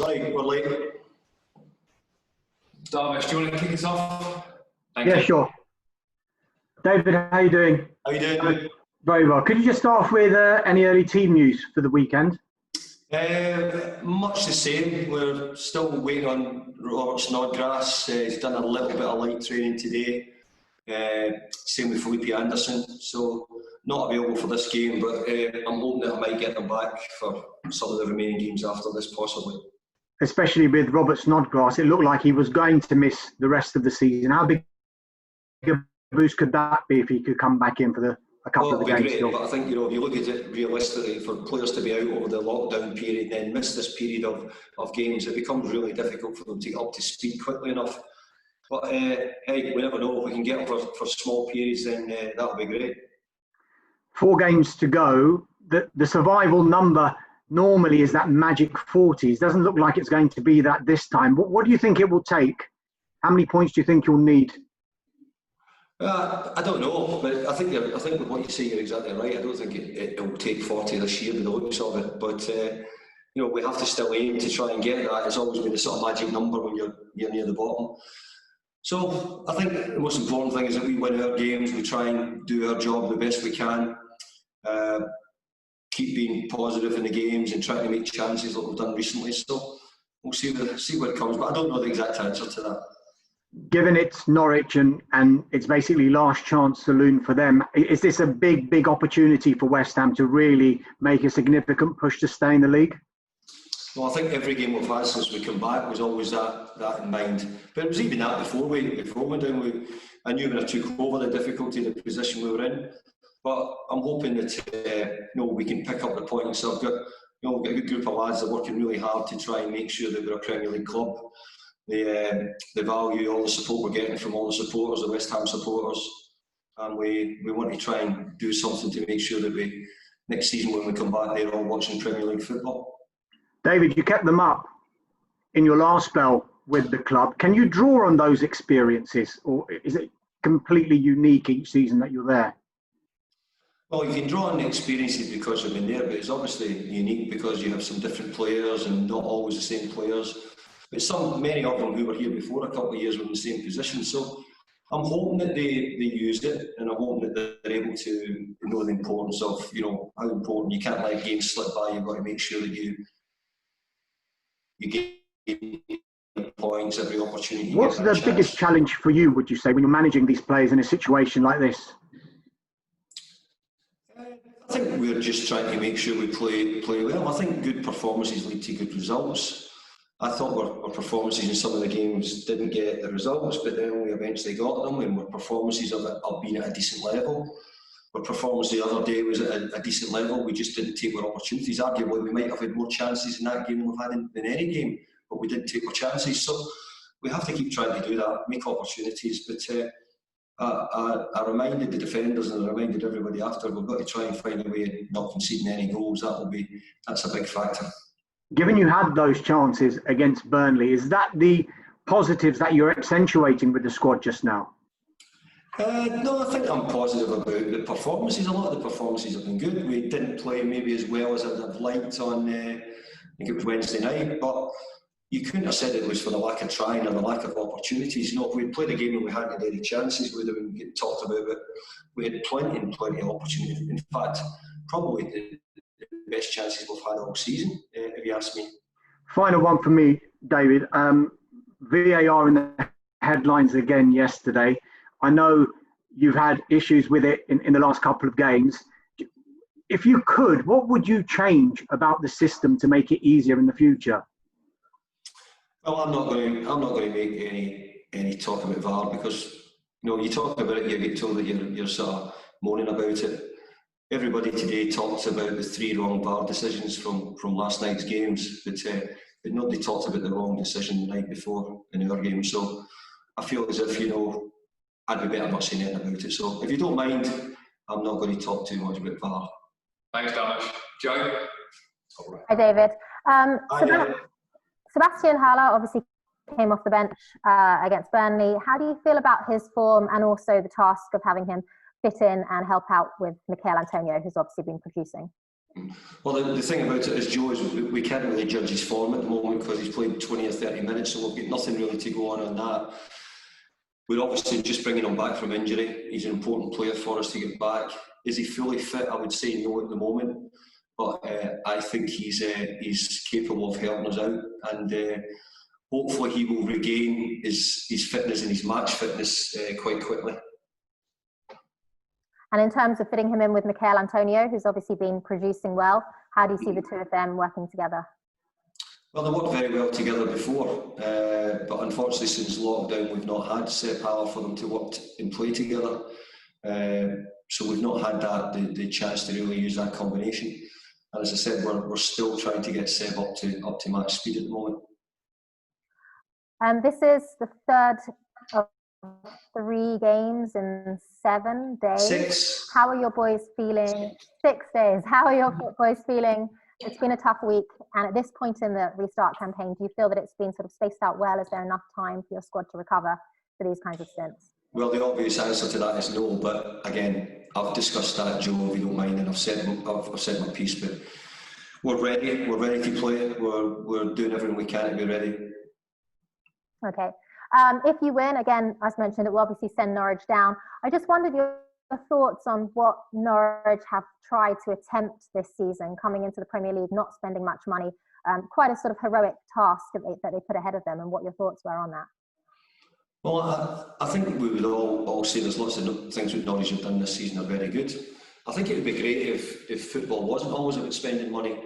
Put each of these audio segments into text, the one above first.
Sorry, we're late. Darvish, do you want to kick us off? Thank you. Sure. David, how are you doing? How you doing? Very well. Could you just start off with any early team news for the weekend? Much the same. We're still waiting on Robert Snodgrass. He's done a little bit of light training today. Same with Felipe Anderson. So not available for this game, but I'm hoping that I might get them back for some of the remaining games after this, possibly. Especially with Robert Snodgrass, it looked like he was going to miss the rest of the season. How big a boost could that be if he could come back in for a couple of the games? Great, but I think, if you look at it realistically, for players to be out over the lockdown period and then miss this period of games, it becomes really difficult for them to get up to speed quickly enough. But hey, we never know. If we can get them for small periods, then that'll be great. 4 games to go. The survival number normally is that magic 40s. Doesn't look like it's going to be that this time. What do you think it will take? How many points do you think you'll need? I don't know, but I think with what you say, you're exactly right. I don't think it will take 40 this year with the looks of it. But we have to still aim to try and get that. It's always been the sort of magic number when you're near the bottom. So I think the most important thing is that we win our games. We try and do our job the best we can. Keep being positive in the games and trying to make chances like we've done recently. So we'll see where it comes. But I don't know the exact answer to that. Given it's Norwich and it's basically last chance saloon for them, is this a big opportunity for West Ham to really make a significant push to stay in the league? Well, I think every game we've had since we come back was always that in mind. But it was even that before we went down. I knew when I took over the difficulty, the position we were in. But I'm hoping that we can pick up the points. So I've got we've got a good group of lads that are working really hard to try and make sure that we're a Premier League club. They value all the support we're getting from all the supporters, the West Ham supporters, and we want to try and do something to make sure that next season when we come back, they're all watching Premier League football. David, you kept them up in your last spell with the club. Can you draw on those experiences, or is it completely unique each season that you're there? Well, you can draw on the experiences because you've been there, but it's obviously unique because you have some different players and not always the same players. But many of them who were here before a couple of years were in the same position. So I'm hoping that they use it, and I'm hoping that they're able to know the importance of, how important. You can't let games slip by. You've got to make sure that you get points every opportunity. What's the biggest challenge for you, would you say, when you're managing these players in a situation like this? I think we're just trying to make sure we play well. I think good performances lead to good results. I thought our performances in some of the games didn't get the results, but then we eventually got them, and our performances have been at a decent level. Our performance the other day was at a decent level. We just didn't take our opportunities. Arguably, we might have had more chances in that game than we've had in any game, but we didn't take our chances. So we have to keep trying to do that, make opportunities. But I reminded the defenders and I reminded everybody after, we've got to try and find a way of not conceding any goals. That's a big factor. Given you had those chances against Burnley, is that the positives that you're accentuating with the squad just now? No, I think I'm positive about the performances. A lot of the performances have been good. We didn't play maybe as well as I'd have liked on, I think it was Wednesday night, but you couldn't have said it was for the lack of trying or the lack of opportunities. If we'd played a game and we hadn't had any chances, we would have been getting talked about it. We had plenty of opportunities. In fact, probably the best chances we've had all season, if you ask me. Final one for me, David. VAR in the headlines again yesterday. I know you've had issues with it in the last couple of games. If you could, what would you change about the system to make it easier in the future? Well, I'm not going to make any talk about VAR because you talk about it, you get told that you're sort of moaning about it. Everybody today talks about the 3 wrong VAR decisions from last night's games, but nobody talked about the wrong decision the night before in our game. So I feel as if I'd be better not saying anything about it. So if you don't mind, I'm not going to talk too much about VAR. Thanks, Darvish. Joe? All right. Hi, David. Hi, David. Sebastian Haller obviously came off the bench against Burnley. How do you feel about his form and also the task of having him fit in and help out with Mikel Antonio, who's obviously been producing? Well, the thing about it is, Joe, is we can't really judge his form at the moment because he's played 20 or 30 minutes, so we've got nothing really to go on that. We're obviously just bringing him back from injury. He's an important player for us to get back. Is he fully fit? I would say no at the moment, but I think he's capable of helping us out, and hopefully he will regain his fitness and his match fitness quite quickly. And in terms of fitting him in with Mikel Antonio, who's obviously been producing well, how do you see the two of them working together? Well, they worked very well together before, but unfortunately since lockdown we've not had set power for them to work and play together. So we've not had the chance to really use that combination. And as I said, we're still trying to get Seb up to match speed at the moment. And this is the third of 3 games in 7 days. 6. How are your boys feeling? 6 days. How are your boys feeling? It's been a tough week, and at this point in the restart campaign, do you feel that it's been sort of spaced out well? Is there enough time for your squad to recover for these kinds of stints? Well, the obvious answer to that is no, but again, I've discussed that, Joe, if you don't mind, and I've said my piece, but we're ready to play. We're doing everything we can to be ready. Okay. If you win, again, as mentioned, it will obviously send Norwich down. I just wondered your thoughts on what Norwich have tried to attempt this season, coming into the Premier League, not spending much money, quite a sort of heroic task that they put ahead of them, and what your thoughts were on that. Well, I think we would all say there's lots of things that Norwich have done this season are very good. I think it would be great if football wasn't always about spending money.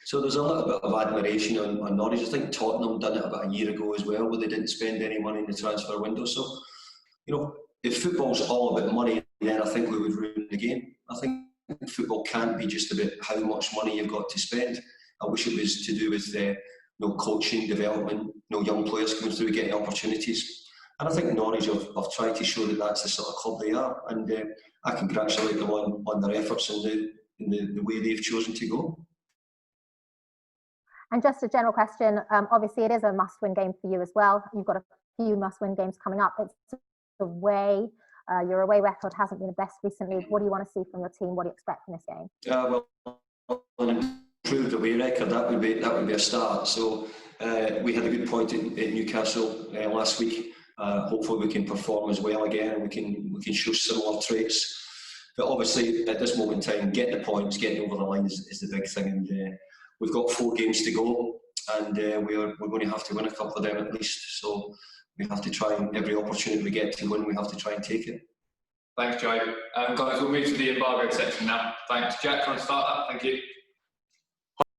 So there's a little bit of admiration on Norwich. I think Tottenham done it about a year ago as well, where they didn't spend any money in the transfer window. So, you know, if football's all about money, then I think we would ruin the game. I think football can't be just about how much money you've got to spend. I wish it was to do with coaching, development, young players coming through, getting opportunities. And I think Norwich have tried to show that that's the sort of club they are. And I congratulate them on their efforts and the way they've chosen to go. And just a general question, obviously it is a must-win game for you as well. You've got a few must-win games coming up. It's away. Your away record hasn't been the best recently. What do you want to see from your team? What do you expect from this game? Well, an improved away record, that would be a start. So we had a good point at Newcastle last week. Hopefully we can perform as well again, and we can show similar traits. But obviously at this moment in time, getting the points, getting over the line is the big thing. And we've got 4 games to go, and we're going to have to win a couple of them at least. So we have to try, and every opportunity we get to win, we have to try and take it. Thanks, Joe. Guys, we'll move to the embargoed section now. Thanks. Jack, can I start that? Thank you.